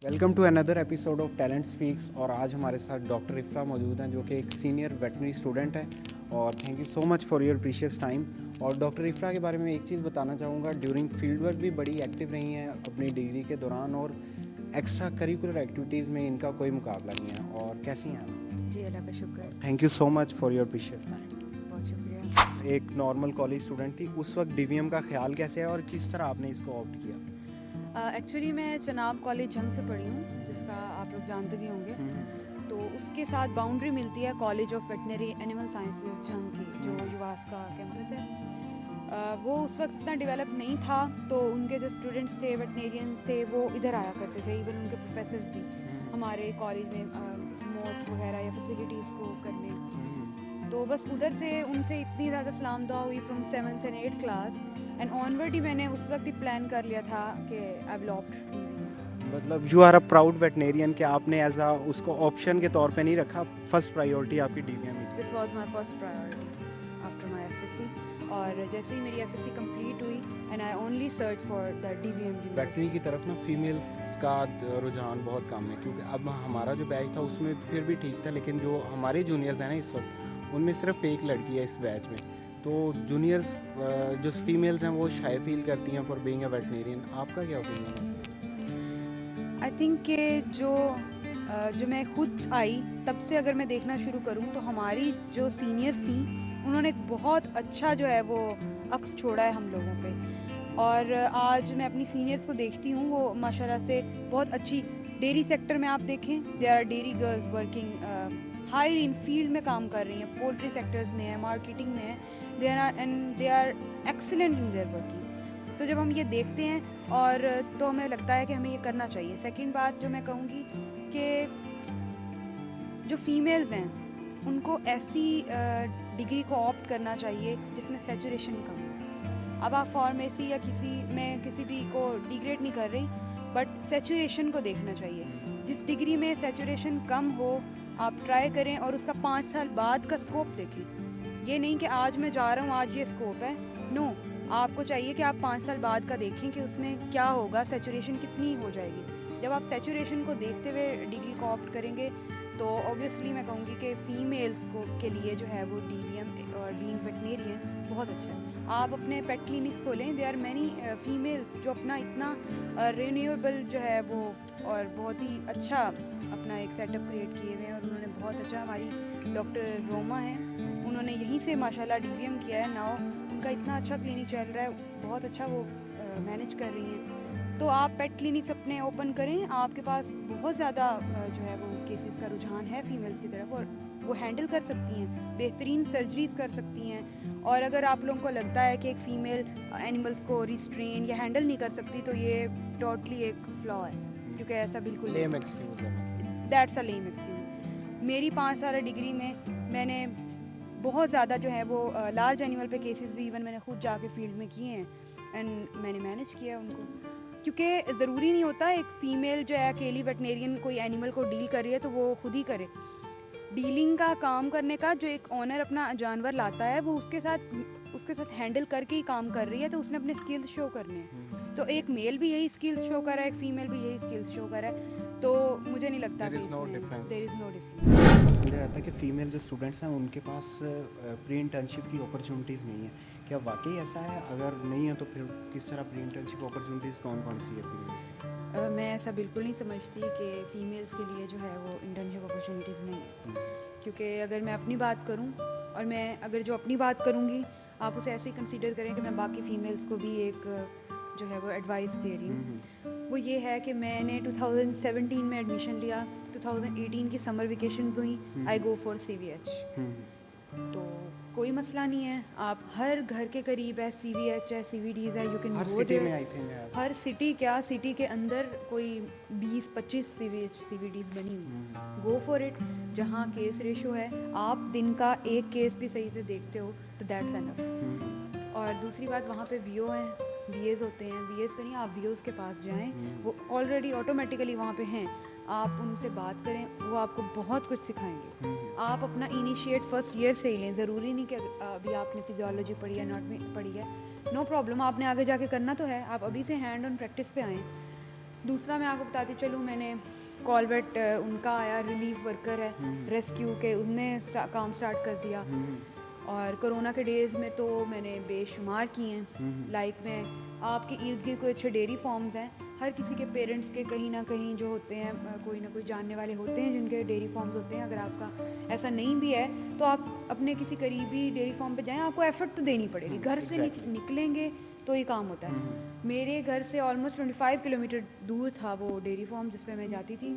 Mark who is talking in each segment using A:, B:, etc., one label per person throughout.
A: Welcome to another episode of Talent Speaks. और आज हमारे साथ डॉक्टर इफ्रा मौजूद हैं जो कि एक सीनियर वेटनरी स्टूडेंट है। और thank you so much for your precious time. और डॉक्टर इफ्रा के बारे में एक चीज़ बताना चाहूँगा, ड्यूरिंग फील्ड वर्क भी बड़ी एक्टिव रही हैं अपनी डिग्री के दौरान, और एक्स्ट्रा करिकुलर एक्टिविटीज़ में इनका कोई मुकाबला नहीं है। और कैसी हैं आप?
B: जी, अल्लाह का शुक्र।
A: Thank you so much for your precious time.
B: बहुत शुक्रिया।
A: एक नॉर्मल कॉलेज स्टूडेंट थी, उस वक्त डीवीएम का ख्याल कैसे है और किस तरह आपने इसको ऑप्ट किया?
B: एक्चुअली मैं चनाब कॉलेज झंग से पढ़ी हूँ, जिसका आप लोग जानते भी होंगे। तो उसके साथ बाउंड्री मिलती है college of veterinary animal sciences Jhang की, जो युवास का कैंपस है। वो उस वक्त इतना डेवलप नहीं था, तो उनके जो स्टूडेंट्स थे, वेटनेरियंस थे, वो इधर आया करते थे। इवन उनके प्रोफेसर्स भी हमारे कॉलेज में मॉस्क वगैरह या फैसिलिटीज़ को करने। तो बस उधर से उनसे इतनी ज़्यादा सलाम दुआ हुई from 7th and 8th class and onward ही मैंने उस वक्त ही प्लान कर लिया था कि आई विल ऑप्ट डीवी।
A: मतलब you are a proud veterinarian कि आपने एज आ उसको ऑप्शन के तौर पे नहीं रखा, फर्स्ट प्रायोरिटी आपकी डीवीएम ही थी।
B: This was my first priority after my FSc. और जैसे ही मेरी एफएससी कंप्लीट हुई and I only search for the DVM.
A: Veterinary की तरफ ना फीमेल्स का रुझान बहुत कम है, क्योंकि अब हमारा जो बैच था उसमें फिर भी ठीक था, लेकिन जो हमारे जूनियर्स हैं ना इस वक्त, उनमें सिर्फ एक लड़की है इस बैच में। तो जूनियर्स जो फीमेल्स हैं वो शाय फील करती हैं फॉर बीइंग अ वेटनेरियन। आपका क्या ओपिनियन है?
B: आई थिंक कि जो मैं खुद आई तब से अगर मैं देखना शुरू करूं तो हमारी जो सीनियर्स थी उन्होंने एक बहुत अच्छा जो है वो अक्स छोड़ा है हम लोगों पे। और आज मैं अपनी सीनियर्स को देखती हूँ, वो माशाल्लाह से बहुत अच्छी डेयरी सेक्टर में आप देखें, they are dairy girls working high in field में काम कर रही हैं, पोल्ट्री सेक्टर्स में है, मार्केटिंग में है, they are excellent in their working. तो जब हम ये देखते हैं और तो हमें लगता है कि हमें ये करना चाहिए। सेकंड बात जो मैं कहूँगी कि जो फीमेल्स हैं उनको ऐसी डिग्री को ऑप्ट करना चाहिए जिसमें सैचुरेशन कम हो। अब आप फार्मेसी या किसी भी को डिग्रेड नहीं कर रही, बट सैचुरेशन को देखना चाहिए। जिस डिग्री में सैचुरेशन कम हो आप ट्राई करें और उसका 5 साल बाद का स्कोप देखें। ये नहीं कि आज मैं जा रहा हूँ, आज ये स्कोप है। नो, आपको चाहिए कि आप 5 साल बाद का देखें कि उसमें क्या होगा, सैचुरेशन कितनी हो जाएगी। जब आप सैचुरेशन को देखते हुए डिग्री को ऑप्ट करेंगे तो ऑब्वियसली मैं कहूँगी कि फ़ीमेल्स को के लिए जो है वो डीवीएम और बीइंग वेटनेरियन बहुत अच्छा है। आप अपने पेट क्लिनिक्स को लें, दे आर मैनी फीमेल्स जो अपना इतना रिन्यूएबल जो है वो और बहुत ही अच्छा अपना एक सेटअप क्रिएट किए हुए हैं। और उन्होंने बहुत अच्छा, हमारी डॉक्टर रोमा है, उन्होंने यहीं से माशाल्लाह डीवीएम किया है। नाउ उनका इतना अच्छा क्लिनिक चल रहा है, बहुत अच्छा वो मैनेज कर रही हैं। तो आप पेट क्लिनिक्स अपने ओपन करें, आपके पास बहुत ज़्यादा जो है वो केसेस का रुझान है फीमेल्स की तरफ, और वो हैंडल कर सकती हैं, बेहतरीन सर्जरीज कर सकती हैं। और अगर आप लोगों को लगता है कि एक फ़ीमेल एनिमल्स को रिस्ट्रेन या हैंडल नहीं कर सकती, तो ये टोटली एक फ्लॉ है, क्योंकि ऐसा बिल्कुल
A: लेम एक्सक्यूज है।
B: That's a lame excuse. मेरी 5 साल डिग्री में मैंने बहुत ज़्यादा जो है वो लार्ज एनिमल पे केसेस भी इवन मैंने खुद जाके फील्ड में किए हैं एंड मैंने मैनेज किया उनको। क्योंकि ज़रूरी नहीं होता एक फ़ीमेल जो है अकेली वेटनेरियन कोई एनिमल को डील कर रही है तो वो खुद ही करे। डीलिंग का काम करने का जो एक ऑनर अपना जानवर लाता है, वो उसके साथ हैंडल करके ही काम कर रही है, तो उसने अपने स्किल्स शो करने हैं। तो एक मेल भी यही स्किल्स शो कर रहा है, एक फीमेल भी यही स्किल्स शो कर रहा है। तो मुझे नहीं लगता कि इसमें देयर इज़ नो डिफरेंस।
A: समझा जाता है कि फ़ीमेल जो स्टूडेंट्स हैं उनके पास प्री इंटर्नशिप की अपॉर्चुनिटीज़ नहीं है। क्या वाकई ऐसा है? अगर नहीं है तो फिर किस तरह प्री इंटर्नशिप अपॉर्चुनिटीज़ कौन कौन सी है फीमेल?
B: मैं ऐसा बिल्कुल नहीं समझती कि फ़ीमेल्स के लिए जो है वो इंटर्नशिप अपॉर्चुनिटीज़ नहीं है। क्योंकि अगर मैं अपनी बात करूं, और मैं अगर जो अपनी बात करूंगी आप उसे ऐसे ही कंसीडर करें कि मैं बाकी फ़ीमेल्स को भी एक जो है वो एडवाइस दे रही हूँ। वो ये है कि मैंने 2017 में एडमिशन लिया, 2018 की समर वेकेशंस हुई, आई गो फॉर CVH। तो कोई मसला नहीं है, आप हर घर के करीब है CVH है, CVDs है, यू कैन
A: हर
B: गो
A: सिटी में
B: देयर।
A: आई थिंक
B: हर सिटी क्या, सिटी के अंदर कोई 20-25 CVDs बनी हुई। Go for it. जहाँ केस रेशो है, आप दिन का एक केस भी सही से देखते हो तो दैट्स एनफ। और दूसरी बात, वहाँ पे VO हैं, VAs होते हैं, VAs तो नहीं, आप VOs के पास जाएं, वो ऑलरेडी ऑटोमेटिकली वहाँ पे हैं, आप उनसे बात करें, वो आपको बहुत कुछ सिखाएंगे। आप अपना इनिशिएट फर्स्ट ईयर से ही लें, ज़रूरी नहीं कि अभी आपने फिजियोलॉजी पढ़ी है, एनाटॉमी पढ़ी है, नो प्रॉब्लम, आपने आगे जाके करना तो है, आप अभी से हैंड ऑन प्रैक्टिस पे आएँ। दूसरा मैं आपको बताती चलूँ, मैंने कॉलवेट उनका आया, रिलीफ वर्कर है, रेस्क्यू के, उनने काम स्टार्ट कर दिया। और कोरोना के डेज़ में तो मैंने बेशुमार किए हैं। लाइक मैं आपके इर्द गिर्द कोई अच्छे डेयरी फार्म्स हैं, हर किसी के पेरेंट्स के कहीं ना कहीं जो होते हैं, कोई ना कोई जानने वाले होते हैं जिनके डेयरी फार्म्स होते हैं। अगर आपका ऐसा नहीं भी है तो आप अपने किसी करीबी डेयरी फार्म पे जाएं, आपको एफर्ट तो देनी पड़ेगी। घर से निकलेंगे तो ये काम होता है। मेरे घर से ऑलमोस्ट 25 किलोमीटर दूर था वो डेयरी फार्म जिस पे मैं जाती थी,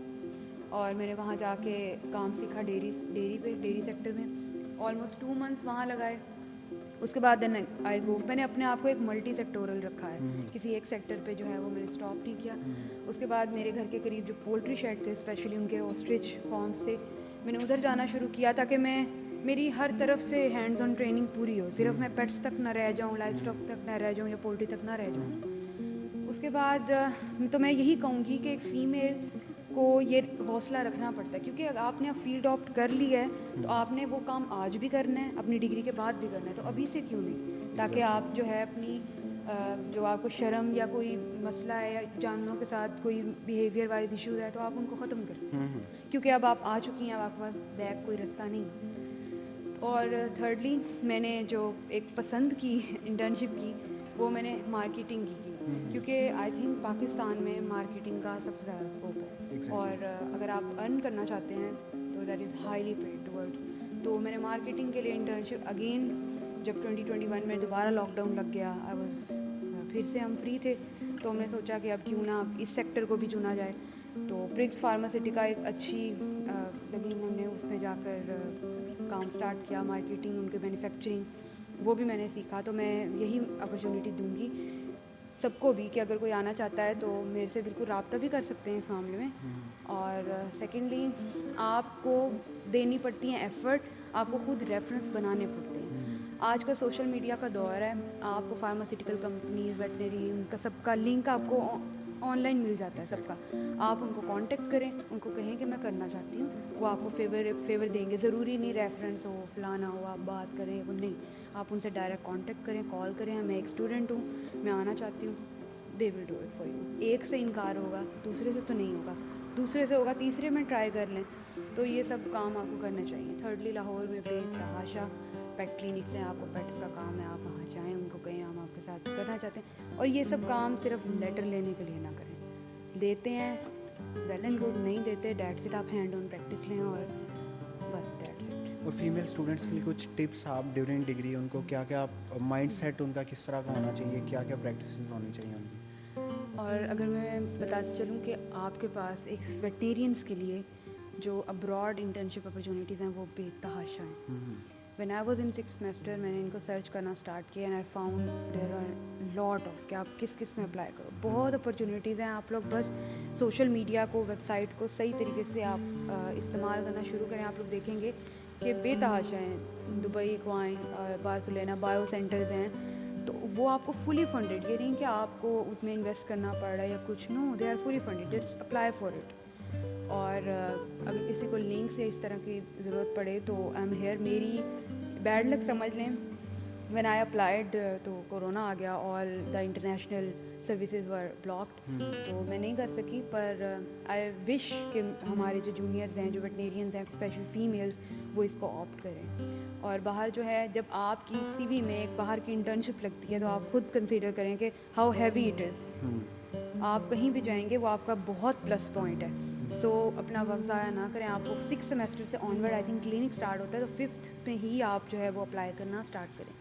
B: और मैंने वहाँ जाके काम सीखा डेयरी सेक्टर में। ऑलमोस्ट 2 मंथ्स वहाँ लगाए। उसके बाद देन आई गो, मैंने अपने आप को एक मल्टी सेक्टोरल रखा है, किसी एक सेक्टर पे जो है वो मैंने स्टॉप नहीं किया। उसके बाद मेरे घर के करीब जो पोल्ट्री शेड थे, स्पेशली उनके ऑस्ट्रिच फार्म्स थे, मैंने उधर जाना शुरू किया ताकि मेरी हर तरफ से हैंड्स ऑन ट्रेनिंग पूरी हो। सिर्फ मैं पेट्स तक ना रह जाऊँ, लाइफ स्टॉक तक ना रह जाऊँ या पोल्ट्री तक ना रह जाऊँ। उसके बाद तो मैं यही कहूँगी कि एक फ़ीमेल को ये हौसला रखना पड़ता है, क्योंकि अगर आपने फील्ड ऑप्ट कर ली है तो आपने वो काम आज भी करना है, अपनी डिग्री के बाद भी करना है, तो अभी से क्यों नहीं, ताकि आप जो है अपनी जो आपको शर्म या कोई मसला है या जानवरों के साथ कोई बिहेवियर वाइज इश्यूज है तो आप उनको ख़त्म करें, क्योंकि अब आप आ चुकी हैं, अब आपके पास बैक कोई रास्ता नहीं। और थर्डली मैंने जो एक पसंद की इंटर्नशिप की वो मैंने मार्केटिंग की, क्योंकि आई थिंक पाकिस्तान में मार्केटिंग का सबसे ज़्यादा स्कोप है। और अगर आप अर्न करना चाहते हैं तो that is highly paid words. तो मैंने मार्केटिंग के लिए इंटर्नशिप अगेन, जब 2021 में दोबारा लॉकडाउन लग गया, आई वाज फिर से हम फ्री थे, तो हमने सोचा कि अब क्यों ना अब इस सेक्टर को भी चुना जाए। तो प्रिग्स फार्मास्यूटिका एक अच्छी लगी, हमने उसमें जाकर काम स्टार्ट किया, मार्केटिंग, उनके मैन्युफैक्चरिंग, वो भी मैंने सीखा। तो मैं यही अपॉर्चुनिटी दूंगी सबको भी कि अगर कोई आना चाहता है तो मेरे से बिल्कुल रब्ता भी कर सकते हैं इस मामले में। और सेकेंडली आपको देनी पड़ती हैं एफ़र्ट, आपको खुद रेफरेंस बनाने पड़ते हैं। आज का सोशल मीडिया का दौर है, आपको फार्मास्यूटिकल कंपनीज, वेटनरी, उनका सबका लिंक आपको ऑनलाइन मिल जाता है सबका। आप उनको कांटेक्ट करें, उनको कहें कि मैं करना चाहती हूँ, वो आपको फेवर देंगे। ज़रूरी नहीं रेफरेंस हो, फलाना हो, आप बात करें, वो नहीं, आप उनसे डायरेक्ट कांटेक्ट करें, कॉल करें, मैं एक स्टूडेंट हूँ, मैं आना चाहती हूँ, they will do it for you. एक से इनकार होगा, दूसरे से तो नहीं होगा, दूसरे से होगा, तीसरे में ट्राई कर लें। तो ये सब काम आपको करने चाहिए। थर्डली लाहौर में बेतहाशा पेट क्लिनिक्स हैं, आपको पेट्स का काम है, आप वहाँ जाएँ, उनको कहें हम आपके साथ करना चाहते हैं। और ये सब काम सिर्फ लेटर लेने के लिए ना करें, देते हैं वेल एंड गुड, नहीं देते डेट्स इट, आप हैंड ऑन प्रैक्टिस लें और बस डेट्स इट।
A: और फीमेल स्टूडेंट्स के लिए कुछ टिप्स आप ड्यूरिंग डिग्री, उनको क्या क्या माइंड सेट उनका किस तरह का होना चाहिए, क्या क्या प्रैक्टिस होनी चाहिए उनकी?
B: और अगर मैं बताती चलूँ कि आपके पास एक वेटेरियंस के लिए जो अब्रॉड इंटर्नशिप अपॉर्चुनिटीज़ हैं वो बेतहाशा हैं। When I was in 6th semester मैंने इनको सर्च करना स्टार्ट किया and I found there are lot of कि आप किस में अप्लाई करो। बहुत अपॉर्चुनिटीज़ हैं, आप लोग बस सोशल मीडिया को, वेबसाइट को सही तरीके से आप इस्तेमाल करना शुरू करें, आप लोग देखेंगे कि बेतहाशा हैं। Dubai, coin, Barcelona, bio centres हैं, तो वो आपको फुली फंडेड, ये नहीं कि आपको उसमें इन्वेस्ट करना पड़ रहा है या कुछ, no, they are fully funded, just apply for it. और अगर किसी को लिंक्स या इस तरह की ज़रूरत पड़े तो आई एम हेयर। मेरी बैड लक समझ लें, व्हेन आई अप्लाइड तो कोरोना आ गया, all the international services were blocked, तो मैं नहीं कर सकी। पर आई विश कि हमारे जो जूनियर्स हैं, जो वेटनेरियंस हैं, स्पेशल फीमेल्स, वो इसको ऑप्ट करें। और बाहर जो है, जब आपकी सीवी में एक बाहर की इंटर्नशिप लगती है तो आप खुद कंसीडर करें कि हाउ हैवी इट इज़। आप कहीं भी जाएंगे वो आपका बहुत प्लस पॉइंट है। सो अपना वक्त ज़ाया ना करें। आपको 6th सेमेस्टर से onward I think clinic start होता है, तो 5th में ही आप जो है वो अप्लाई करना स्टार्ट करें।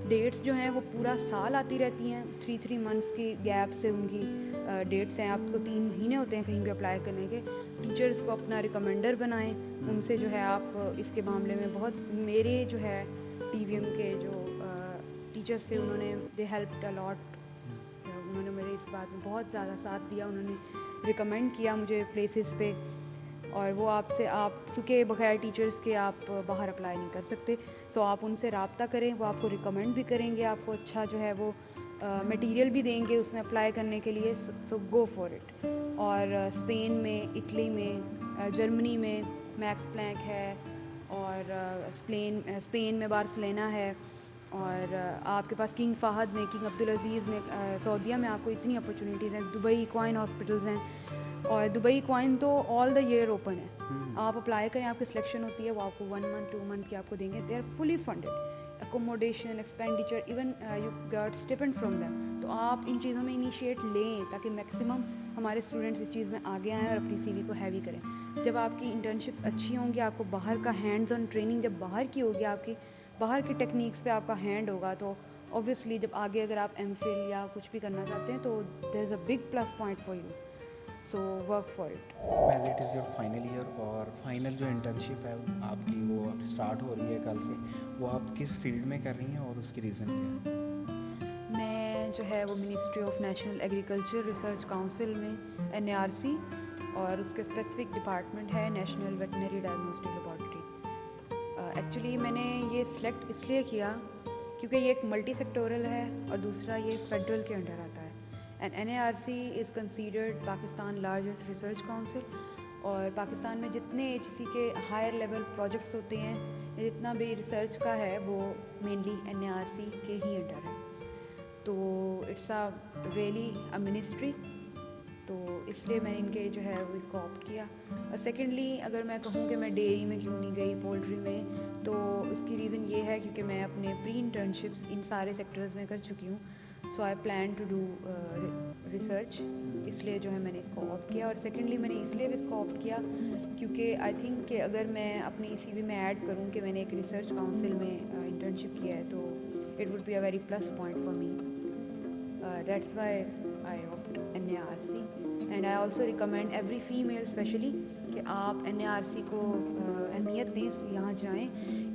B: डेट्स जो हैं वो पूरा साल आती रहती हैं, 3 मंथ्स की गैप से उनकी डेट्स हैं। आपको 3 महीने होते हैं कहीं भी अप्लाई करने के। टीचर्स को अपना रिकमेंडर बनाएं, उनसे जो है आप इसके मामले में बहुत, मेरे जो है TVM के जो टीचर्स थे उन्होंने दे हेल्प्ड अ लॉट, उन्होंने मेरे इस बात में बहुत ज़्यादा साथ दिया, उन्होंने रिकमेंड किया मुझे प्लेसेस पे। और वो आपसे, आप क्योंकि बगैर टीचर्स के आप बाहर अप्लाई नहीं कर सकते, सो आप उनसे रब्ता करें, वो आपको रिकमेंड भी करेंगे, आपको अच्छा जो है वो मटेरियल भी देंगे उसमें अप्लाई करने के लिए। सो गो फॉर इट। और स्पेन में, इटली में, जर्मनी में मैक्स प्लैंक है, और स्पेन में बार्सिलोना है, और आपके पास किंग फ़हद में, किंग अब्दुल अज़ीज़ में, सऊदीया में आपको इतनी अपॉर्चुनिटीज़ हैं। दुबई क्वाइन हॉस्पिटल्स हैं, और दुबई क्वाइन तो ऑल द ईयर ओपन है। आप अप्लाई करें, आपकी सिलेक्शन होती है, वो आपको 1 मंथ 2 मंथ की आपको देंगे। They are fully funded, accommodation, expenditure, even you got stipend from them. तो आप इन चीज़ों में इनिशिएट लें ताकि मैक्सिमम हमारे स्टूडेंट्स इस चीज़ में आगे आएँ और अपनी सीवी को हैवी करें। जब आपकी इंटर्नशिप्स अच्छी होंगी, आपको बाहर का हैंड्स ऑन ट्रेनिंग जब बाहर की होगी, आपकी बाहर की टेक्निक्स पे आपका हैंड होगा, तो ऑब्वियसली जब आगे अगर आप एमफिल या कुछ भी करना चाहते हैं तो there is a big plus point for you, so work for it.
A: As it is your final year, और फाइनल जो इंटर्नशिप है आपकी वो अब स्टार्ट हो रही है कल से, वो आप किस फील्ड में कर रही हैं और उसकी रीज़न क्या है?
B: मैं जो है वो ministry of national agriculture research council में NARC, और उसके स्पेसिफिक डिपार्टमेंट है national veterinary diagnostic laboratory. Actually मैंने ये सिलेक्ट इसलिए किया क्योंकि ये एक मल्टी सेक्टोरल है और दूसरा ये फेडरल के अंडर आता है। And NARC is considered Pakistan largest research council, और पाकिस्तान में जितने HEC के हायर लेवल प्रोजेक्ट्स होते हैं, जितना भी रिसर्च का है, वो मेनली NARC के ही अंडर है। तो it's a really a ministry, तो इसलिए मैंने इनके जो है वो इसको ऑप्ट किया। और सेकेंडली अगर मैं कहूँ कि मैं डेयरी में क्यों नहीं गई, पोल्ट्री में, तो उसकी रीज़न ये है क्योंकि मैं अपने प्री इंटर्नशिप्स इन सारे सेक्टर्स में कर चुकी हूँ। So I plan to do research, इसलिए जो है मैंने इसको ऑप्ट किया। और सेकेंडली मैंने इसलिए भी इसको ऑप्ट किया क्योंकि आई थिंक कि अगर मैं अपनी CV में ऐड करूँ कि मैंने एक रिसर्च काउंसिल में इंटर्नशिप किया है, तो it would be a very plus point for me. That's why I opt NARC, and I also recommend every female specially कि आप NARC को अहमियत दें, यहाँ जाएं,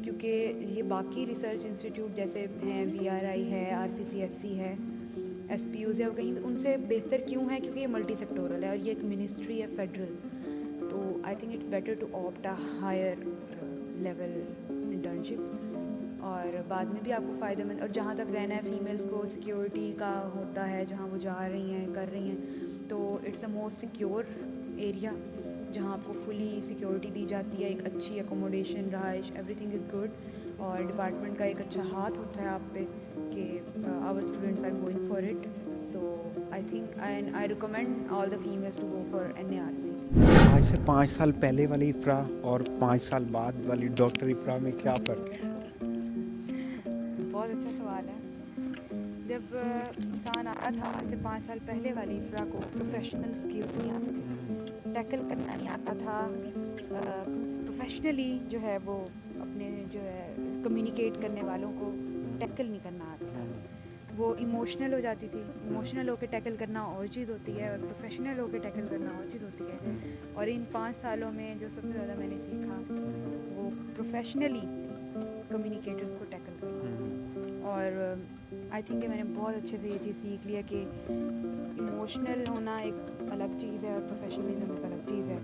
B: क्योंकि ये बाकी रिसर्च इंस्टीट्यूट जैसे हैं, VRI है, RCCSC है, SPUs है, वो कहीं उनसे बेहतर क्यों है? क्योंकि ये मल्टी सेक्टोरल है और ये एक मिनिस्ट्री है फेडरल। तो I think it's better to opt a higher level internship, और बाद में भी आपको फ़ायदेमंद। और जहाँ तक रहना है, फ़ीमेल्स को सिक्योरिटी का होता है, जहाँ वो जा रही हैं, कर रही हैं, तो it's a most secure area जहाँ आपको फुली सिक्योरिटी दी जाती है, एक अच्छी अकोमोडेशन, रहाइश, एवरीथिंग इज़ गुड, और डिपार्टमेंट का एक अच्छा हाथ होता है आप पे कि our students are going for it. So I think I recommend all the females to go for NARC।
A: आज से 5 साल पहले वाली इफ्रा और 5 साल बाद वाली डॉक्टर इफ्रा में क्या फ़र्क है?
B: बहुत अच्छा सवाल है। जब इंसान आता था आज से 5 साल पहले वाली इफ्रा को प्रोफेशनल स्किल्स नहीं आते थे, टैकल करना नहीं आता था, प्रोफेशनली जो है वो अपने जो है कम्युनिकेट करने वालों को टैकल नहीं करना आता था। वो इमोशनल हो जाती थी। इमोशनल होकर टैकल करना और चीज़ होती है, और प्रोफेशनल होकर टैकल करना और चीज़ होती है। और इन 5 सालों में जो सबसे ज़्यादा मैंने सीखा वो प्रोफेशनली कम्युनिकेटर्स को टैकल करना। और आई थिंक कि मैंने बहुत अच्छे से ये चीज़ सीख लिया कि इमोशनल होना एक अलग चीज़ है और प्रोफेशनलिज्म एक अलग चीज़ है,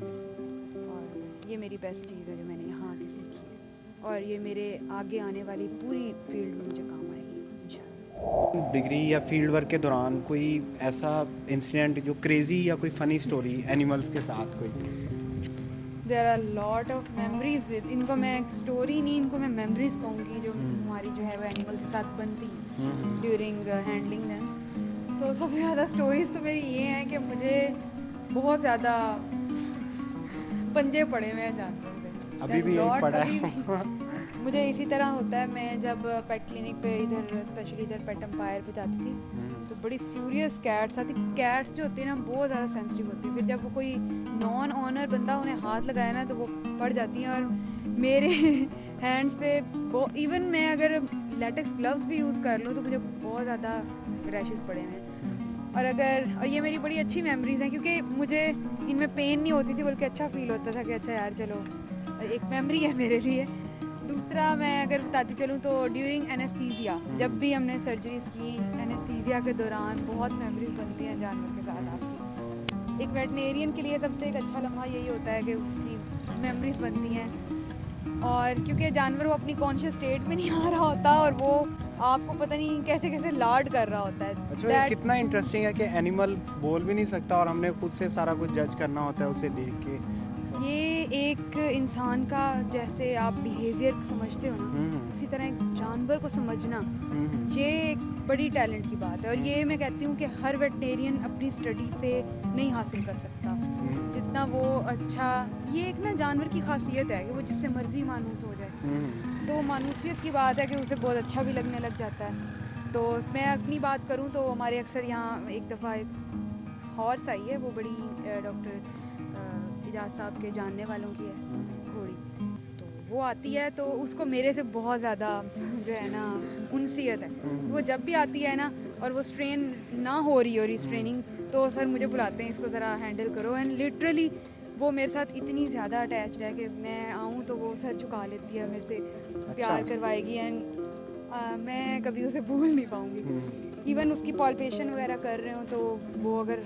B: और ये मेरी बेस्ट चीज़ है जो मैंने यहाँ आके सीखी है, और ये मेरे आगे आने वाली पूरी फील्ड में मुझे काम आएगी इंशाल्लाह।
A: डिग्री या फील्ड वर्क के दौरान कोई ऐसा इंसिडेंट जो क्रेजी या कोई फ़नी स्टोरी एनिमल्स के साथ कोई?
B: There are lot of memories, इनको मैं स्टोरी नहीं, इनको मैं मेमोरीज कहूँगी जो हमारी जो है वो एनिमल्स के साथ बनती ड्यूरिंग हैंडलिंग दैम। तो सबसे ज़्यादा स्टोरीज तो मेरी ये हैं कि मुझे बहुत ज़्यादा पंजे पड़े हुए हैं जानवरों से।
A: अभी भी यही पड़ा है।
B: मुझे इसी तरह होता है। मैं जब पेट क्लिनिक पे इधर स्पेशली इधर पेट एम्पायर पे जाती थी तो बड़ी फ्यूरियस कैट्स आती। कैट्स जो होती है ना बहुत ज़्यादा सेंसिटिव होती है, फिर जब वो कोई नॉन ऑनर बंदा उन्हें हाथ लगाए ना तो वो पड़ जाती हैं। और मेरे हैंड्स पे इवन मैं अगर लेटेक्स ग्लव्स भी यूज़ कर लूँ तो मुझे बहुत ज़्यादा रैशेस पड़े हैं। और ये मेरी बड़ी अच्छी मेमोरीज़ हैं क्योंकि मुझे इनमें पेन नहीं होती थी, बल्कि अच्छा फील होता था कि अच्छा यार चलो एक मेमोरी है मेरे लिए। दूसरा मैं अगर बताती चलूँ तो ड्यूरिंग एनेस्थीसिया, जब भी हमने सर्जरीज की एनेस्थीसिया के दौरान बहुत मेमोरीज बनती हैं जानवर के साथ आपकी। एक वेटनेरियन के लिए सबसे एक अच्छा लम्हा यही होता है कि उसकी मेमोरीज बनती हैं, और क्योंकि जानवर वो अपनी कॉन्शियस स्टेट में नहीं आ रहा होता और वो आपको पता नहीं कैसे कैसे लाड कर रहा होता है।
A: अच्छा, ये कितना इंटरेस्टिंग है कि एनिमल बोल भी नहीं सकता और हमने खुद से सारा कुछ जज करना होता है उसे देख के।
B: ये एक इंसान का जैसे आप बिहेवियर समझते हो ना,
A: हम्म,
B: उसी तरह एक जानवर को समझना,
A: हम्म,
B: ये एक बड़ी टैलेंट की बात है। और ये मैं कहती हूँ कि हर वेटनेरियन अपनी स्टडी से नहीं हासिल कर सकता जितना वो अच्छा। ये एक ना जानवर की खासियत है कि वो जिससे मर्जी मानूस हो जाए,
A: हम्म,
B: तो मानूसियत की बात है कि उसे बहुत अच्छा भी लगने लग जाता है। तो मैं अपनी बात करूँ तो हमारे अक्सर यहाँ एक दफ़ा एक हॉर्स आई है, वो बड़ी डॉक्टर एजाज साहब के जानने वालों की है घोड़ी। तो वो आती है तो उसको मेरे से बहुत ज़्यादा जो है ना उनसियत है। तो वो जब भी आती है ना और वो स्ट्रेन ना हो रही हो रिस्ट्रेनिंग, तो सर मुझे बुलाते हैं इसको ज़रा हैंडल करो। एंड लिटरली वो मेरे साथ इतनी ज़्यादा अटैच्ड है कि मैं आऊँ तो वो सर झुका लेती है, मेरे से
A: अच्छा।
B: प्यार करवाएगी। एंड मैं कभी उसे भूल नहीं पाऊँगी। इवन उसकी पॉल्पेशन वगैरह कर रहे हो तो वो अगर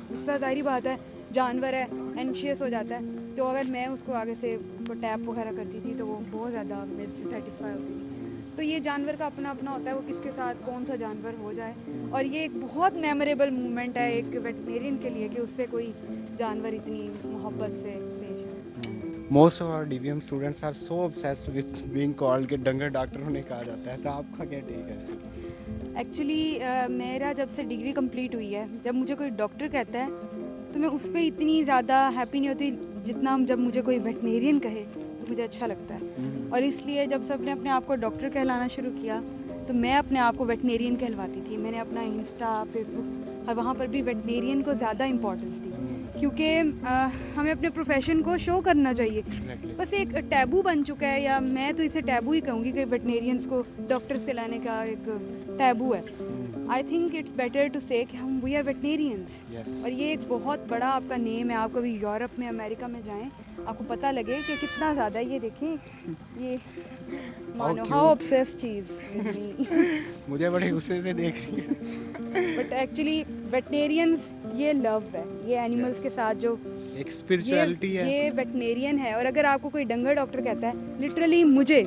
B: गुस्सा, ज़ाहिर बात है जानवर है, एंशियस हो जाता है। तो अगर मैं उसको आगे से उसको टैप वगैरह करती थी तो वो बहुत ज़्यादा मेरे से सेटिस्फाई होती थी। तो ये जानवर का अपना अपना होता है, वो किसके साथ कौन सा जानवर हो जाए। और ये एक बहुत मेमोरेबल मोमेंट है एक वेटनेरियन के लिए कि उससे कोई जानवर इतनी मोहब्बत से पेश आए।
A: Most of our DVM students are so obsessed with being called कि डंगर डॉक्टर उन्हें कहा जाता है, तो आपका क्या टेक है?
B: एक्चुअली मेरा जब से डिग्री कंप्लीट हुई है, जब मुझे कोई डॉक्टर कहता है तो मैं उस पर इतनी ज़्यादा हैप्पी नहीं होती जितना जब मुझे कोई वेटनेरियन कहे तो मुझे अच्छा लगता है। और इसलिए जब सबने अपने आप को डॉक्टर कहलाना शुरू किया तो मैं अपने आप को वेटनेरियन कहलवाती थी। मैंने अपना इंस्टा, फेसबुक और वहाँ पर भी वेटनेरियन को ज़्यादा इम्पोर्टेंस दी, क्योंकि हमें अपने प्रोफेशन को शो करना चाहिए।
A: एग्जैक्टली।
B: बस एक टैबू बन चुका है, या मैं तो इसे टैबू ही कहूँगी कि वेटनेरियंस को डॉक्टर्स कहलाने का एक टैबू है। I think it's better to say कि हम वी आर वेटनेरियंस।
A: यस।
B: और ये एक बहुत बड़ा आपका नेम है। आप कभी यूरोप में, अमेरिका में जाएं, आपको पता लगे कि कितना ज़्यादा, ये देखें, ये मानो how
A: cute.
B: Obsessed she is with me.
A: मुझे बड़े गुस्से से देख रही है।
B: बट एक्चुअली वेटनेरियंस ये लव है, ये एनिमल्स के साथ जो
A: एक स्पिरिचुअलिटी है।
B: ये वेटनेरियन है। और अगर आपको कोई डंगर डॉक्टर कहता है, लिटरली मुझे,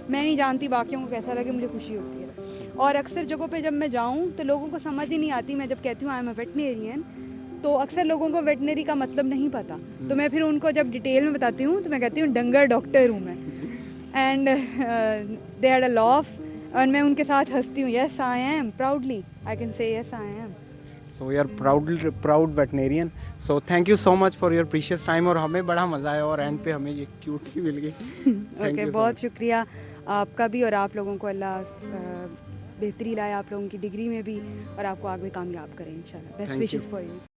B: मैं नहीं जानती बाकियों को कैसा लगे, मुझे खुशी होती है। और अक्सर जगहों पे जब मैं जाऊँ तो लोगों को समझ ही नहीं आती, मैं जब कहती हूँ आई एम अ वेटनेरियन, तो अक्सर लोगों को वेटनरी का मतलब नहीं पता। तो मैं फिर उनको जब डिटेल में बताती हूँ तो मैं कहती हूँ डंगर डॉक्टर हूँ मैं। And they had a laugh, और मैं उनके साथ हंसती हूँ। Yes I am, proudly I can say yes I am.
A: So we are proud veterinarian. So thank you so much for your precious time, और हमें बड़ा मज़ा आया, और एंड पे हमें ये क्यूट ही मिल गई। थैंक
B: ओके,
A: यू सो
B: बहुत
A: मच।
B: शुक्रिया आपका भी। और आप लोगों को अल्लाह बेहतरी लाए आप लोगों की डिग्री में भी, और आपको आगे कामयाब करें इंशाल्लाह। Best
A: thank you.
B: Wishes for you.